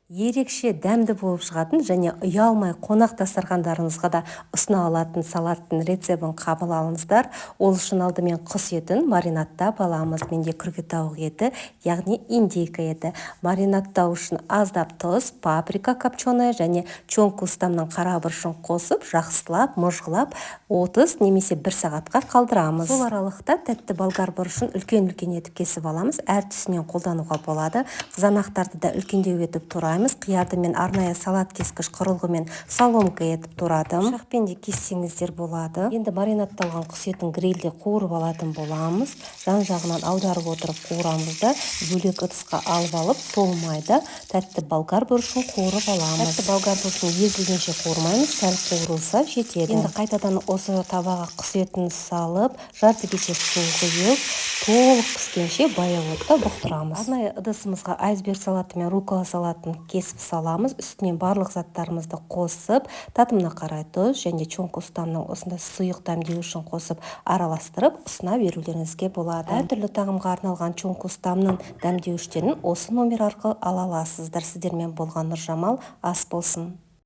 ерекше дәмді болып шығатын және ұялмай қонақ дастархандарыңызға да ұсына алатын салаттың рецебін қабыл алыңыздар. Ол үшін алдымен құс етін маринадтап аламыз. Менде күркетауық еті, яғни индейка еті. Маринадтау үшін аздап тұз, паприка копченая және чонку ұстамның қара бұрышын қосып, жақсылап, мұжғылап, 30 немесе 1 сағатқа қалдырамыз. Сол аралықта тәтті болгар бұрышын үлкен-үлкен етіп кесіп аламыз. Әр түсінен қолдануға болады. Қызанақтарды да үлкендеу етіп тураймыз. Қиярды мен арнайы салат кескіш құрылғымен соломка етіп турадым. Пышақпен де кессеңіздер болады. Енді маринадталған құс етін грильде қуырып алатын боламыз. Жан-жағынан аударып отырып қуырамыз да бөлек ыдысқа алып алып, сол майда тәтті болгар бұрышын қуырып аламыз. Тәтті болгар бұрышын езілгенше қуырмаймыз, сәл қуырылса жетеді. Енді қайтадан осы табаға құс етін салып, жарты кесе су құйып, толық піскенше баяу отта бұқтырамыз. Арнайы ыдысымызға айсберг салаты мен рукола салатын кесіп саламыз. Үстінен барлық заттарымызды қосып, татымына қарай тұз және чонку ұстамның осындай сұйық дәмдеу үшін қосып араластырып ұсына берулеріңізге болады. Әртүрлі тағамға арналған чонку ұстамның дәмдеуіштерін осы номер арқылы ала аласыздар. Сіздермен болған Нұржамал, ас болсын.